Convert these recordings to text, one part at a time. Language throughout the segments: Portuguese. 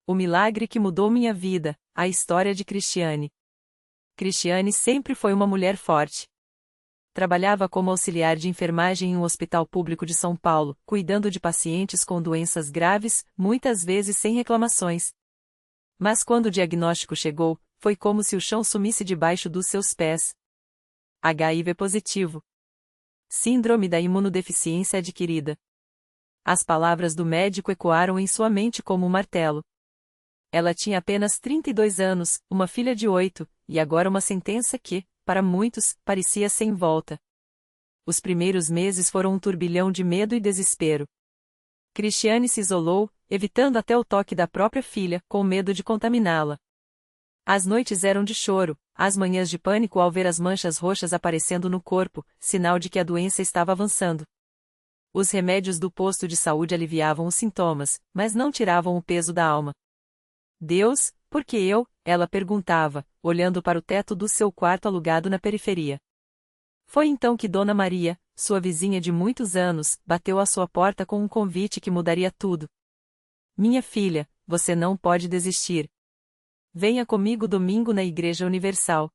O milagre que mudou minha vida, a história de Cristiane. Cristiane sempre foi uma mulher forte. Trabalhava como auxiliar de enfermagem em um hospital público de São Paulo, cuidando de pacientes com doenças graves, muitas vezes sem reclamações. Mas quando o diagnóstico chegou, foi como se o chão sumisse debaixo dos seus pés. HIV positivo. Síndrome da imunodeficiência adquirida. As palavras do médico ecoaram em sua mente como um martelo. Ela tinha apenas 32 anos, uma filha de 8, e agora uma sentença que, para muitos, parecia sem volta. Os primeiros meses foram um turbilhão de medo e desespero. Cristiane se isolou, evitando até o toque da própria filha, com medo de contaminá-la. As noites eram de choro, as manhãs de pânico ao ver as manchas roxas aparecendo no corpo, sinal de que a doença estava avançando. Os remédios do posto de saúde aliviavam os sintomas, mas não tiravam o peso da alma. Deus, por que eu? Ela perguntava, olhando para o teto do seu quarto alugado na periferia. Foi então que Dona Maria, sua vizinha de muitos anos, bateu à sua porta com um convite que mudaria tudo. Minha filha, você não pode desistir. Venha comigo domingo na Igreja Universal.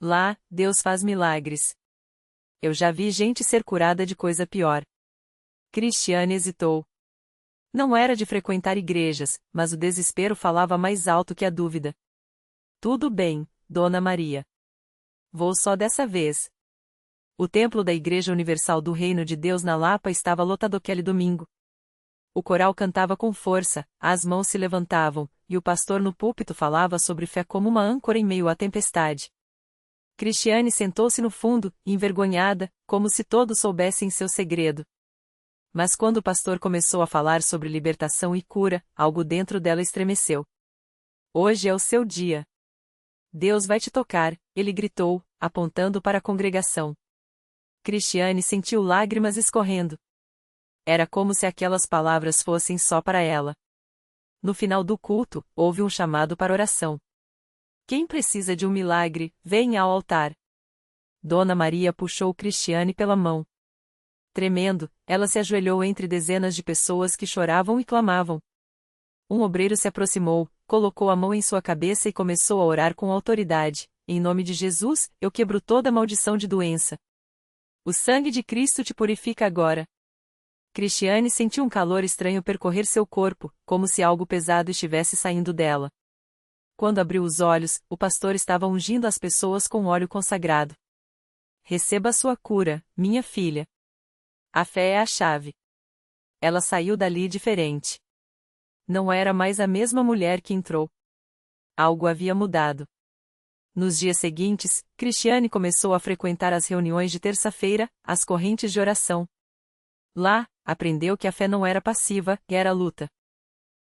Lá, Deus faz milagres. Eu já vi gente ser curada de coisa pior. Cristiane hesitou. Não era de frequentar igrejas, mas o desespero falava mais alto que a dúvida. Tudo bem, Dona Maria. Vou só dessa vez. O templo da Igreja Universal do Reino de Deus na Lapa estava lotado aquele domingo. O coral cantava com força, as mãos se levantavam, e o pastor no púlpito falava sobre fé como uma âncora em meio à tempestade. Cristiane sentou-se no fundo, envergonhada, como se todos soubessem seu segredo. Mas quando o pastor começou a falar sobre libertação e cura, algo dentro dela estremeceu. Hoje é o seu dia. Deus vai te tocar, ele gritou, apontando para a congregação. Cristiane sentiu lágrimas escorrendo. Era como se aquelas palavras fossem só para ela. No final do culto, houve um chamado para oração. Quem precisa de um milagre, venha ao altar. Dona Maria puxou Cristiane pela mão. Tremendo, ela se ajoelhou entre dezenas de pessoas que choravam e clamavam. Um obreiro se aproximou, colocou a mão em sua cabeça e começou a orar com autoridade. Em nome de Jesus, eu quebro toda maldição de doença. O sangue de Cristo te purifica agora. Cristiane sentiu um calor estranho percorrer seu corpo, como se algo pesado estivesse saindo dela. Quando abriu os olhos, o pastor estava ungindo as pessoas com óleo consagrado. Receba a sua cura, minha filha. A fé é a chave. Ela saiu dali diferente. Não era mais a mesma mulher que entrou. Algo havia mudado. Nos dias seguintes, Cristiane começou a frequentar as reuniões de terça-feira, as correntes de oração. Lá, aprendeu que a fé não era passiva, era luta.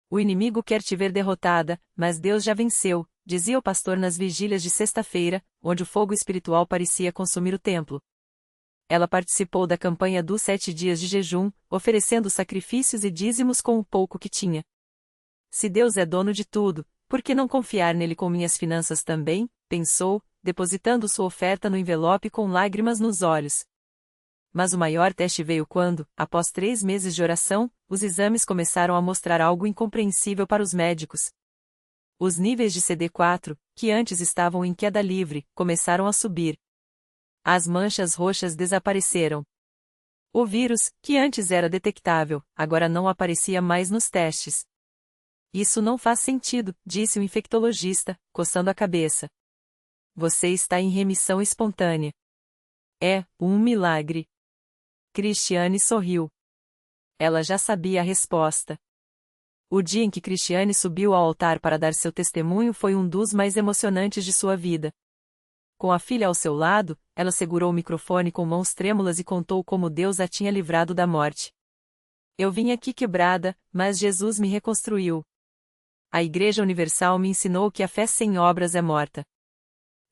O inimigo quer te ver derrotada, mas Deus já venceu, dizia o pastor nas vigílias de sexta-feira, onde o fogo espiritual parecia consumir o templo. Ela participou da campanha dos 7 dias de jejum, oferecendo sacrifícios e dízimos com o pouco que tinha. Se Deus é dono de tudo, por que não confiar nele com minhas finanças também? Pensou, depositando sua oferta no envelope com lágrimas nos olhos. Mas o maior teste veio quando, após 3 meses de oração, os exames começaram a mostrar algo incompreensível para os médicos. Os níveis de CD4, que antes estavam em queda livre, começaram a subir. As manchas roxas desapareceram. O vírus, que antes era detectável, agora não aparecia mais nos testes. Isso não faz sentido, disse o infectologista, coçando a cabeça. Você está em remissão espontânea. É um milagre. Cristiane sorriu. Ela já sabia a resposta. O dia em que Cristiane subiu ao altar para dar seu testemunho foi um dos mais emocionantes de sua vida. Com a filha ao seu lado, ela segurou o microfone com mãos trêmulas e contou como Deus a tinha livrado da morte. Eu vim aqui quebrada, mas Jesus me reconstruiu. A Igreja Universal me ensinou que a fé sem obras é morta.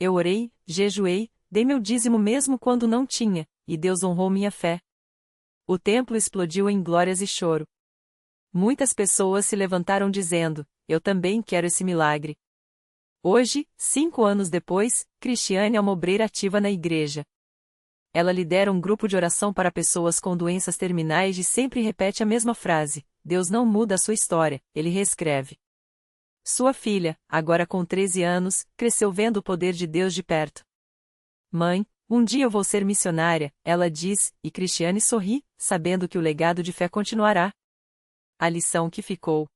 Eu orei, jejuei, dei meu dízimo mesmo quando não tinha, e Deus honrou minha fé. O templo explodiu em glórias e choro. Muitas pessoas se levantaram dizendo, eu também quero esse milagre. Hoje, 5 anos depois, Cristiane é uma obreira ativa na igreja. Ela lidera um grupo de oração para pessoas com doenças terminais e sempre repete a mesma frase, Deus não muda a sua história, Ele reescreve. Sua filha, agora com 13 anos, cresceu vendo o poder de Deus de perto. Mãe, um dia eu vou ser missionária, ela diz, e Cristiane sorri, sabendo que o legado de fé continuará. A lição que ficou.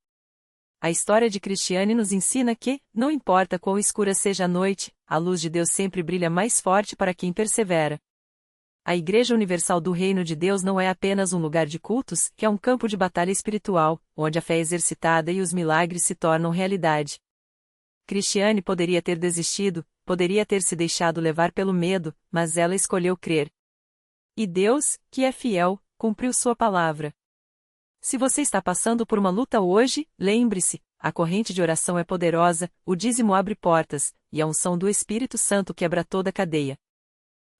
A história de Cristiane nos ensina que, não importa quão escura seja a noite, a luz de Deus sempre brilha mais forte para quem persevera. A Igreja Universal do Reino de Deus não é apenas um lugar de cultos, que é um campo de batalha espiritual, onde a fé é exercitada e os milagres se tornam realidade. Cristiane poderia ter desistido, poderia ter se deixado levar pelo medo, mas ela escolheu crer. E Deus, que é fiel, cumpriu sua palavra. Se você está passando por uma luta hoje, lembre-se, a corrente de oração é poderosa, o dízimo abre portas, e a unção do Espírito Santo quebra toda cadeia.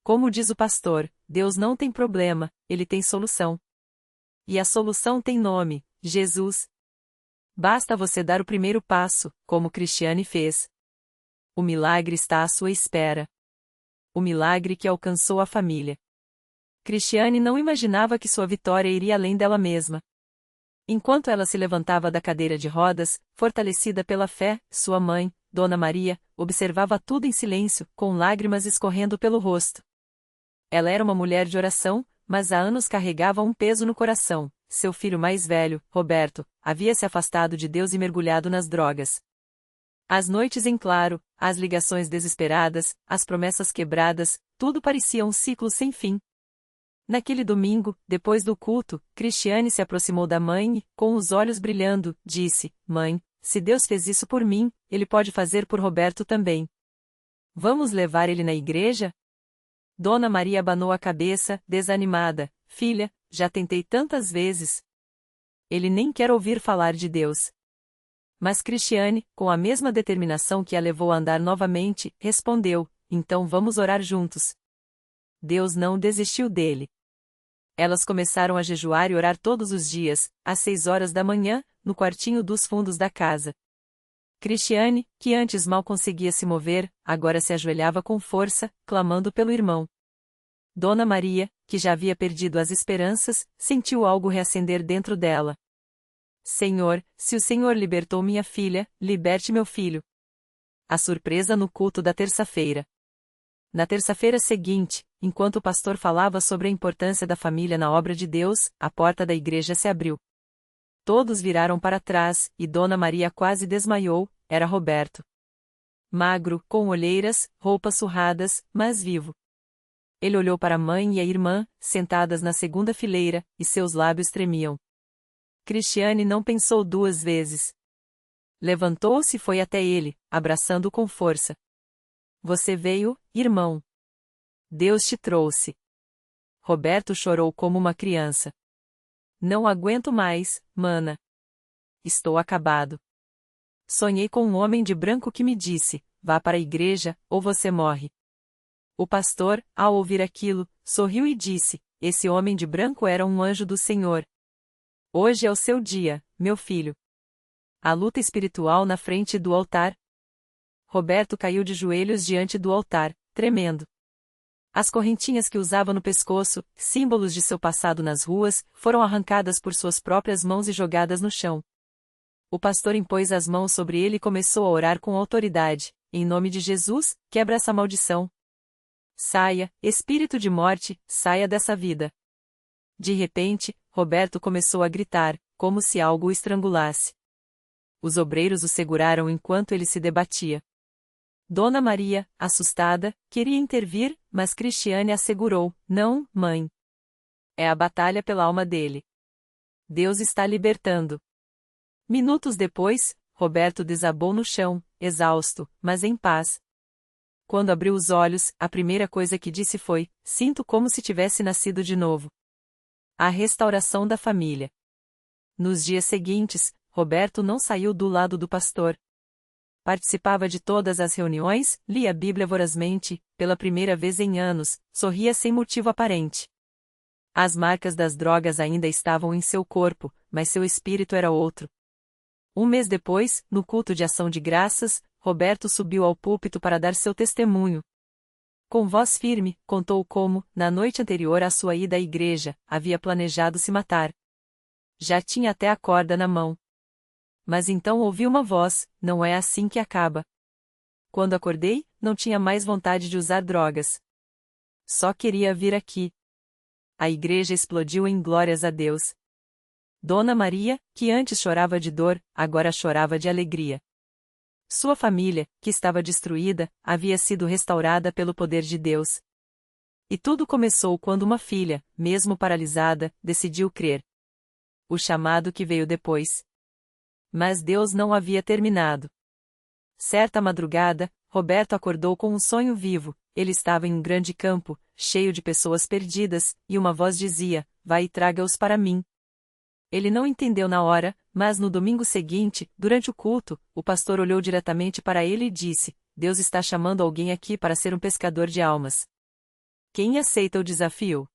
Como diz o pastor, Deus não tem problema, ele tem solução. E a solução tem nome: Jesus. Basta você dar o primeiro passo, como Cristiane fez. O milagre está à sua espera. O milagre que alcançou a família. Cristiane não imaginava que sua vitória iria além dela mesma. Enquanto ela se levantava da cadeira de rodas, fortalecida pela fé, sua mãe, Dona Maria, observava tudo em silêncio, com lágrimas escorrendo pelo rosto. Ela era uma mulher de oração, mas há anos carregava um peso no coração. Seu filho mais velho, Roberto, havia se afastado de Deus e mergulhado nas drogas. As noites em claro, as ligações desesperadas, as promessas quebradas, tudo parecia um ciclo sem fim. Naquele domingo, depois do culto, Cristiane se aproximou da mãe e, com os olhos brilhando, disse: Mãe, se Deus fez isso por mim, Ele pode fazer por Roberto também. Vamos levar ele na igreja? Dona Maria abanou a cabeça, desanimada. Filha, já tentei tantas vezes. Ele nem quer ouvir falar de Deus. Mas Cristiane, com a mesma determinação que a levou a andar novamente, respondeu: Então vamos orar juntos. Deus não desistiu dele. Elas começaram a jejuar e orar todos os dias, às 6 horas da manhã, no quartinho dos fundos da casa. Cristiane, que antes mal conseguia se mover, agora se ajoelhava com força, clamando pelo irmão. Dona Maria, que já havia perdido as esperanças, sentiu algo reacender dentro dela. Senhor, se o Senhor libertou minha filha, liberte meu filho. A surpresa no culto da terça-feira. Na terça-feira seguinte, enquanto o pastor falava sobre a importância da família na obra de Deus, a porta da igreja se abriu. Todos viraram para trás, e Dona Maria quase desmaiou. Era Roberto. Magro, com olheiras, roupas surradas, mas vivo. Ele olhou para a mãe e a irmã, sentadas na segunda fileira, e seus lábios tremiam. Cristiane não pensou 2 vezes. Levantou-se e foi até ele, abraçando-o com força. Você veio, irmão. Deus te trouxe. Roberto chorou como uma criança. Não aguento mais, mana. Estou acabado. Sonhei com um homem de branco que me disse: vá para a igreja, ou você morre. O pastor, ao ouvir aquilo, sorriu e disse: esse homem de branco era um anjo do Senhor. Hoje é o seu dia, meu filho. A luta espiritual na frente do altar. Roberto caiu de joelhos diante do altar, tremendo. As correntinhas que usava no pescoço, símbolos de seu passado nas ruas, foram arrancadas por suas próprias mãos e jogadas no chão. O pastor impôs as mãos sobre ele e começou a orar com autoridade: em nome de Jesus, quebra essa maldição. Saia, espírito de morte, saia dessa vida. De repente, Roberto começou a gritar, como se algo o estrangulasse. Os obreiros o seguraram enquanto ele se debatia. Dona Maria, assustada, queria intervir, mas Cristiane assegurou: não, mãe. É a batalha pela alma dele. Deus está libertando. Minutos depois, Roberto desabou no chão, exausto, mas em paz. Quando abriu os olhos, a primeira coisa que disse foi: sinto como se tivesse nascido de novo. A restauração da família. Nos dias seguintes, Roberto não saiu do lado do pastor. Participava de todas as reuniões, lia a Bíblia vorazmente, pela primeira vez em anos, sorria sem motivo aparente. As marcas das drogas ainda estavam em seu corpo, mas seu espírito era outro. Um mês depois, no culto de ação de graças, Roberto subiu ao púlpito para dar seu testemunho. Com voz firme, contou como, na noite anterior à sua ida à igreja, havia planejado se matar. Já tinha até a corda na mão. Mas então ouvi uma voz: não é assim que acaba. Quando acordei, não tinha mais vontade de usar drogas. Só queria vir aqui. A igreja explodiu em glórias a Deus. Dona Maria, que antes chorava de dor, agora chorava de alegria. Sua família, que estava destruída, havia sido restaurada pelo poder de Deus. E tudo começou quando uma filha, mesmo paralisada, decidiu crer. O chamado que veio depois. Mas Deus não havia terminado. Certa madrugada, Roberto acordou com um sonho vivo. Ele estava em um grande campo, cheio de pessoas perdidas, e uma voz dizia: vai e traga-os para mim. Ele não entendeu na hora, mas no domingo seguinte, durante o culto, o pastor olhou diretamente para ele e disse: Deus está chamando alguém aqui para ser um pescador de almas. Quem aceita o desafio?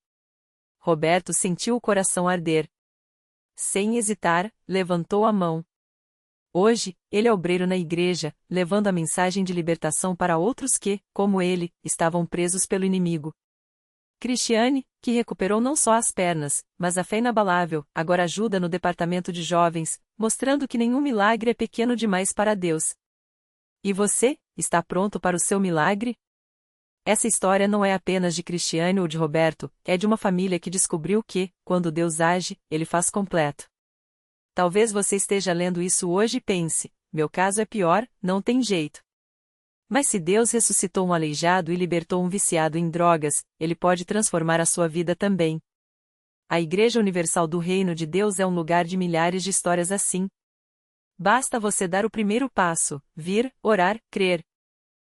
Roberto sentiu o coração arder. Sem hesitar, levantou a mão. Hoje, ele é obreiro na igreja, levando a mensagem de libertação para outros que, como ele, estavam presos pelo inimigo. Cristiane, que recuperou não só as pernas, mas a fé inabalável, agora ajuda no departamento de jovens, mostrando que nenhum milagre é pequeno demais para Deus. E você, está pronto para o seu milagre? Essa história não é apenas de Cristiane ou de Roberto, é de uma família que descobriu que, quando Deus age, Ele faz completo. Talvez você esteja lendo isso hoje e pense: meu caso é pior, não tem jeito. Mas se Deus ressuscitou um aleijado e libertou um viciado em drogas, Ele pode transformar a sua vida também. A Igreja Universal do Reino de Deus é um lugar de milhares de histórias assim. Basta você dar o primeiro passo: vir, orar, crer.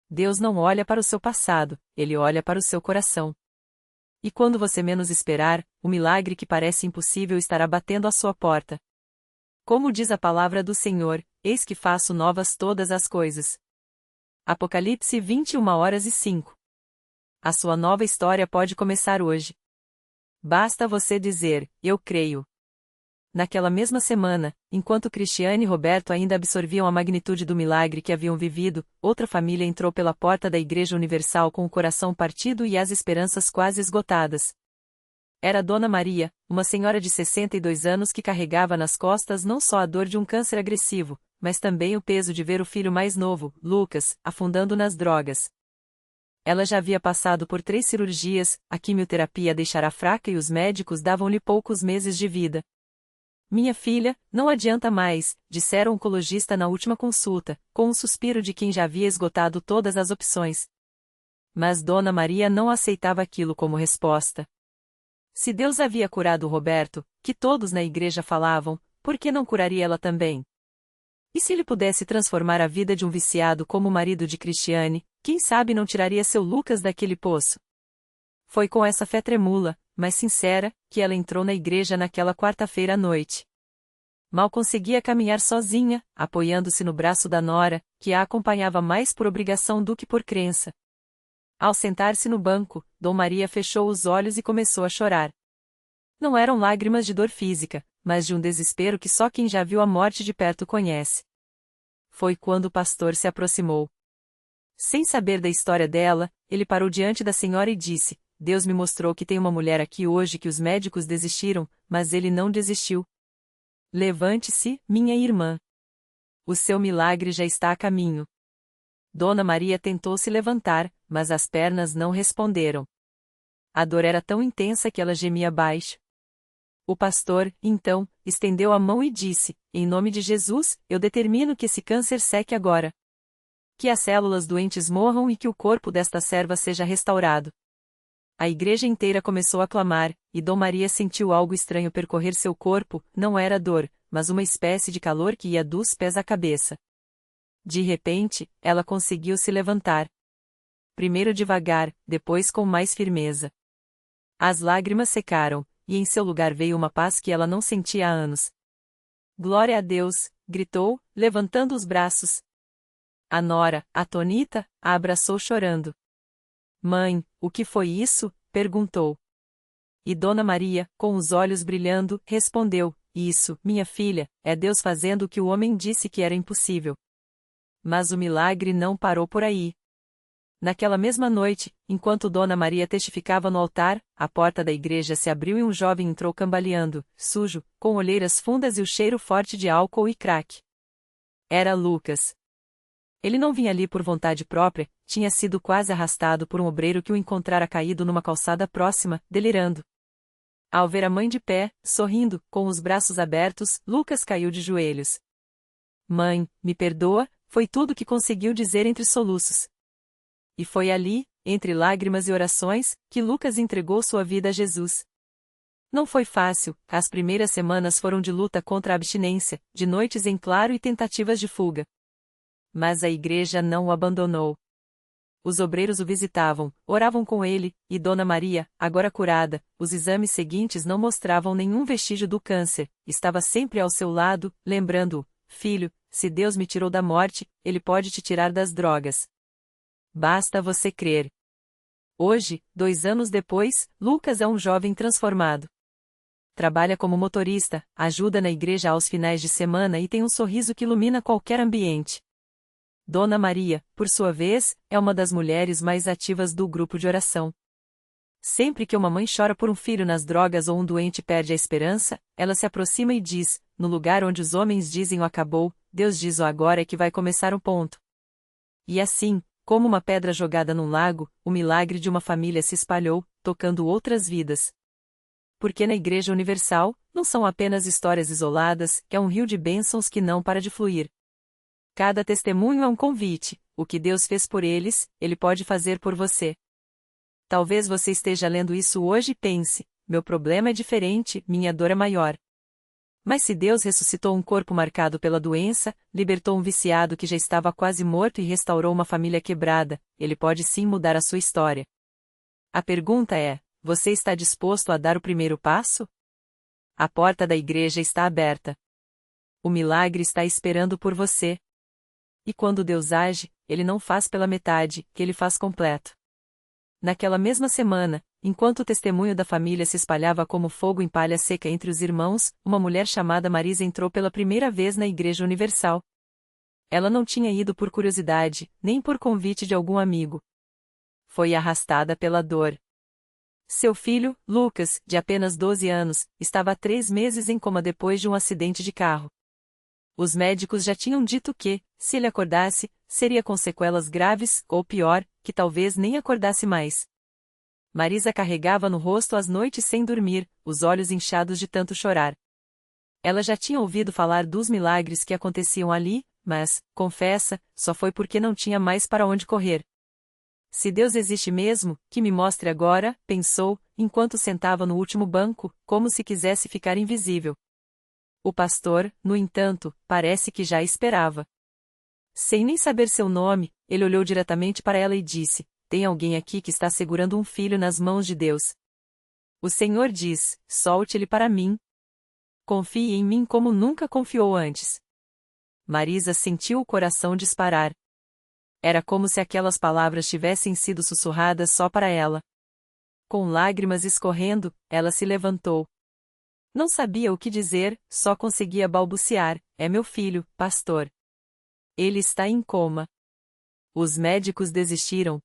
Deus não olha para o seu passado, Ele olha para o seu coração. E quando você menos esperar, o milagre que parece impossível estará batendo à sua porta. Como diz a palavra do Senhor: eis que faço novas todas as coisas. Apocalipse 21h05. A sua nova história pode começar hoje. Basta você dizer: eu creio. Naquela mesma semana, enquanto Cristiane e Roberto ainda absorviam a magnitude do milagre que haviam vivido, outra família entrou pela porta da Igreja Universal com o coração partido e as esperanças quase esgotadas. Era Dona Maria, uma senhora de 62 anos que carregava nas costas não só a dor de um câncer agressivo, mas também o peso de ver o filho mais novo, Lucas, afundando nas drogas. Ela já havia passado por 3 cirurgias, a quimioterapia a deixara fraca e os médicos davam-lhe poucos meses de vida. Minha filha, não adianta mais, dissera o oncologista na última consulta, com um suspiro de quem já havia esgotado todas as opções. Mas Dona Maria não aceitava aquilo como resposta. Se Deus havia curado o Roberto, que todos na igreja falavam, por que não curaria ela também? E se ele pudesse transformar a vida de um viciado como o marido de Cristiane, quem sabe não tiraria seu Lucas daquele poço? Foi com essa fé tremula, mas sincera, que ela entrou na igreja naquela quarta-feira à noite. Mal conseguia caminhar sozinha, apoiando-se no braço da nora, que a acompanhava mais por obrigação do que por crença. Ao sentar-se no banco, Dom Maria fechou os olhos e começou a chorar. Não eram lágrimas de dor física, mas de um desespero que só quem já viu a morte de perto conhece. Foi quando o pastor se aproximou. Sem saber da história dela, ele parou diante da senhora e disse: Deus me mostrou que tem uma mulher aqui hoje que os médicos desistiram, mas ele não desistiu. Levante-se, minha irmã. O seu milagre já está a caminho. Dona Maria tentou se levantar, mas as pernas não responderam. A dor era tão intensa que ela gemia baixo. O pastor, então, estendeu a mão e disse: em nome de Jesus, eu determino que esse câncer seque agora. Que as células doentes morram e que o corpo desta serva seja restaurado. A igreja inteira começou a clamar, e Dom Maria sentiu algo estranho percorrer seu corpo, não era dor, mas uma espécie de calor que ia dos pés à cabeça. De repente, ela conseguiu se levantar. Primeiro devagar, depois com mais firmeza. As lágrimas secaram, e em seu lugar veio uma paz que ela não sentia há anos. Glória a Deus, gritou, levantando os braços. A nora, atônita, a abraçou chorando. Mãe, o que foi isso? Perguntou. E Dona Maria, com os olhos brilhando, respondeu: isso, minha filha, é Deus fazendo o que o homem disse que era impossível. Mas o milagre não parou por aí. Naquela mesma noite, enquanto Dona Maria testificava no altar, a porta da igreja se abriu e um jovem entrou cambaleando, sujo, com olheiras fundas e o cheiro forte de álcool e crack. Era Lucas. Ele não vinha ali por vontade própria, tinha sido quase arrastado por um obreiro que o encontrara caído numa calçada próxima, delirando. Ao ver a mãe de pé, sorrindo, com os braços abertos, Lucas caiu de joelhos. Mãe, me perdoa, foi tudo que conseguiu dizer entre soluços. E foi ali, entre lágrimas e orações, que Lucas entregou sua vida a Jesus. Não foi fácil, as primeiras semanas foram de luta contra a abstinência, de noites em claro e tentativas de fuga. Mas a igreja não o abandonou. Os obreiros o visitavam, oravam com ele, e Dona Maria, agora curada, os exames seguintes não mostravam nenhum vestígio do câncer, estava sempre ao seu lado, lembrando-o: filho, se Deus me tirou da morte, Ele pode te tirar das drogas. Basta você crer. Hoje, 2 anos depois, Lucas é um jovem transformado. Trabalha como motorista, ajuda na igreja aos finais de semana e tem um sorriso que ilumina qualquer ambiente. Dona Maria, por sua vez, é uma das mulheres mais ativas do grupo de oração. Sempre que uma mãe chora por um filho nas drogas ou um doente perde a esperança, ela se aproxima e diz: no lugar onde os homens dizem o acabou, Deus diz o agora é que vai começar o ponto. E assim, como uma pedra jogada num lago, o milagre de uma família se espalhou, tocando outras vidas. Porque na Igreja Universal, não são apenas histórias isoladas, é um rio de bênçãos que não para de fluir. Cada testemunho é um convite: o que Deus fez por eles, Ele pode fazer por você. Talvez você esteja lendo isso hoje e pense: meu problema é diferente, minha dor é maior. Mas se Deus ressuscitou um corpo marcado pela doença, libertou um viciado que já estava quase morto e restaurou uma família quebrada, Ele pode sim mudar a sua história. A pergunta é: você está disposto a dar o primeiro passo? A porta da igreja está aberta. O milagre está esperando por você. E quando Deus age, Ele não faz pela metade, que Ele faz completo. Naquela mesma semana, enquanto o testemunho da família se espalhava como fogo em palha seca entre os irmãos, uma mulher chamada Marisa entrou pela primeira vez na Igreja Universal. Ela não tinha ido por curiosidade, nem por convite de algum amigo. Foi arrastada pela dor. Seu filho, Lucas, de apenas 12 anos, estava há 3 meses em coma depois de um acidente de carro. Os médicos já tinham dito que, se ele acordasse, seria com sequelas graves, ou pior, que talvez nem acordasse mais. Marisa carregava no rosto as noites sem dormir, os olhos inchados de tanto chorar. Ela já tinha ouvido falar dos milagres que aconteciam ali, mas, confessa, só foi porque não tinha mais para onde correr. Se Deus existe mesmo, que me mostre agora, pensou, enquanto sentava no último banco, como se quisesse ficar invisível. O pastor, no entanto, parece que já esperava. Sem nem saber seu nome, ele olhou diretamente para ela e disse: tem alguém aqui que está segurando um filho nas mãos de Deus. O Senhor diz: solte-ele para mim. Confie em mim como nunca confiou antes. Marisa sentiu o coração disparar. Era como se aquelas palavras tivessem sido sussurradas só para ela. Com lágrimas escorrendo, ela se levantou. Não sabia o que dizer, só conseguia balbuciar: é meu filho, pastor. Ele está em coma. Os médicos desistiram.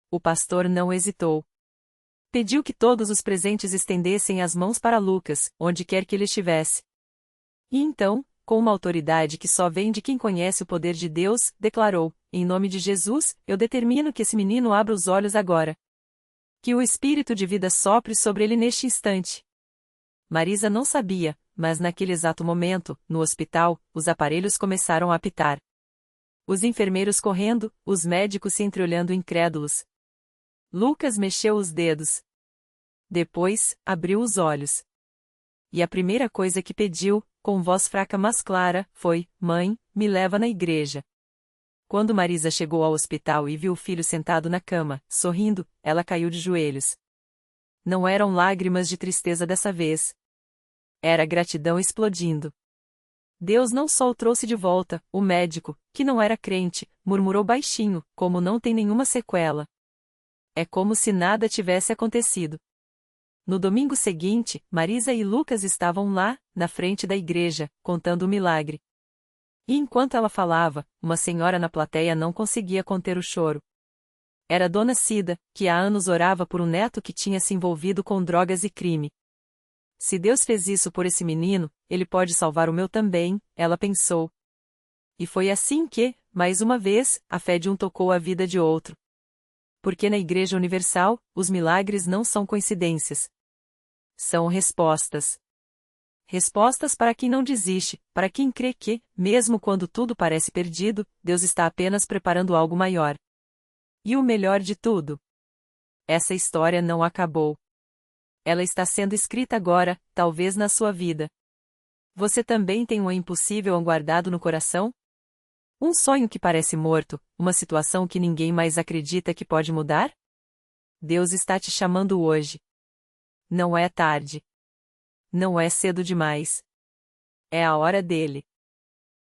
O pastor não hesitou. Pediu que todos os presentes estendessem as mãos para Lucas, onde quer que ele estivesse. E então, com uma autoridade que só vem de quem conhece o poder de Deus, declarou: em nome de Jesus, eu determino que esse menino abra os olhos agora. Que o espírito de vida sopre sobre ele neste instante. Marisa não sabia, mas naquele exato momento, no hospital, os aparelhos começaram a apitar. Os enfermeiros correndo, os médicos se entreolhando incrédulos. Lucas mexeu os dedos. Depois, abriu os olhos. E a primeira coisa que pediu, com voz fraca mas clara, foi: mãe, me leva na igreja. Quando Marisa chegou ao hospital e viu o filho sentado na cama, sorrindo, ela caiu de joelhos. Não eram lágrimas de tristeza dessa vez. Era gratidão explodindo. Deus não só o trouxe de volta, o médico, que não era crente, murmurou baixinho, como não tem nenhuma sequela. É como se nada tivesse acontecido. No domingo seguinte, Marisa e Lucas estavam lá, na frente da igreja, contando o milagre. E enquanto ela falava, uma senhora na plateia não conseguia conter o choro. Era Dona Cida, que há anos orava por um neto que tinha se envolvido com drogas e crime. Se Deus fez isso por esse menino, Ele pode salvar o meu também, ela pensou. E foi assim que, mais uma vez, a fé de um tocou a vida de outro. Porque na Igreja Universal, os milagres não são coincidências. São respostas. Respostas para quem não desiste, para quem crê que, mesmo quando tudo parece perdido, Deus está apenas preparando algo maior. E o melhor de tudo: essa história não acabou. Ela está sendo escrita agora, talvez na sua vida. Você também tem um impossível guardado no coração? Um sonho que parece morto, uma situação que ninguém mais acredita que pode mudar? Deus está te chamando hoje. Não é tarde. Não é cedo demais. É a hora dele.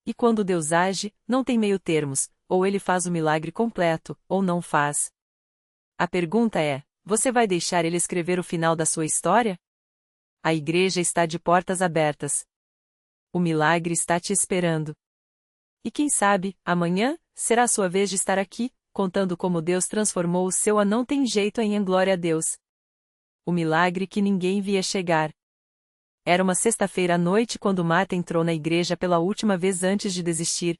E quando Deus age, não tem meio-termos, ou ele faz o milagre completo, ou não faz. A pergunta é: você vai deixar ele escrever o final da sua história? A igreja está de portas abertas. O milagre está te esperando. E quem sabe, amanhã, será a sua vez de estar aqui, contando como Deus transformou o seu não tem jeito em glória a Deus. O milagre que ninguém via chegar. Era uma sexta-feira à noite quando Marta entrou na igreja pela última vez antes de desistir.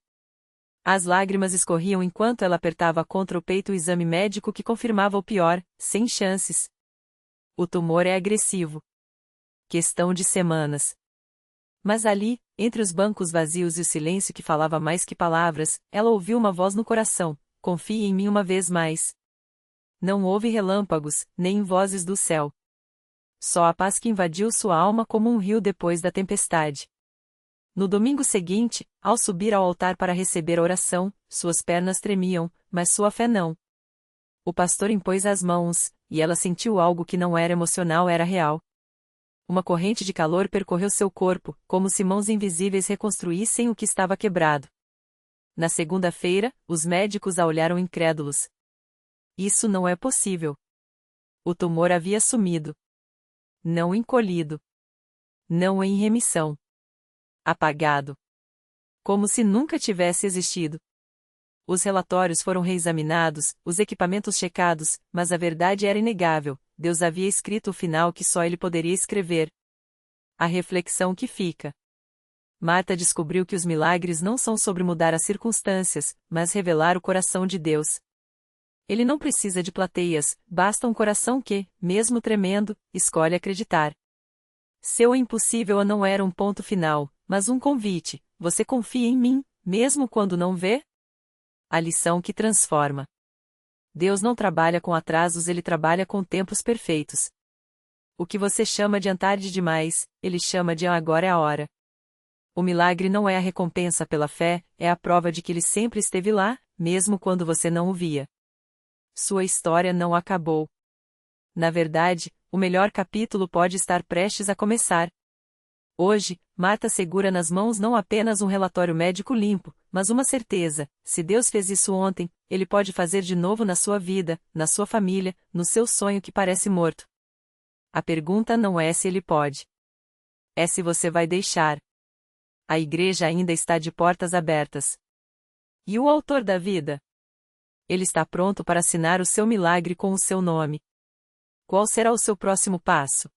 As lágrimas escorriam enquanto ela apertava contra o peito o exame médico que confirmava o pior: sem chances. O tumor é agressivo. Questão de semanas. Mas ali, entre os bancos vazios e o silêncio que falava mais que palavras, ela ouviu uma voz no coração: confie em mim uma vez mais. Não houve relâmpagos, nem vozes do céu. Só a paz que invadiu sua alma como um rio depois da tempestade. No domingo seguinte, ao subir ao altar para receber a oração, suas pernas tremiam, mas sua fé não. O pastor impôs as mãos, e ela sentiu algo que não era emocional, era real. Uma corrente de calor percorreu seu corpo, como se mãos invisíveis reconstruíssem o que estava quebrado. Na segunda-feira, os médicos a olharam incrédulos. Isso não é possível. O tumor havia sumido. Não encolhido. Não em remissão. Apagado. Como se nunca tivesse existido. Os relatórios foram reexaminados, os equipamentos checados, mas a verdade era inegável: Deus havia escrito o final que só ele poderia escrever. A reflexão que fica. Marta descobriu que os milagres não são sobre mudar as circunstâncias, mas revelar o coração de Deus. Ele não precisa de plateias, basta um coração que, mesmo tremendo, escolhe acreditar. Seu impossível não era um ponto final, mas um convite: você confia em mim, mesmo quando não vê? A lição que transforma. Deus não trabalha com atrasos, ele trabalha com tempos perfeitos. O que você chama de tarde demais, ele chama de agora é a hora. O milagre não é a recompensa pela fé, é a prova de que ele sempre esteve lá, mesmo quando você não o via. Sua história não acabou. Na verdade, o melhor capítulo pode estar prestes a começar. Hoje, Marta segura nas mãos não apenas um relatório médico limpo, mas uma certeza: se Deus fez isso ontem, Ele pode fazer de novo na sua vida, na sua família, no seu sonho que parece morto. A pergunta não é se Ele pode. É se você vai deixar. A igreja ainda está de portas abertas. E o autor da vida? Ele está pronto para assinar o seu milagre com o seu nome. Qual será o seu próximo passo?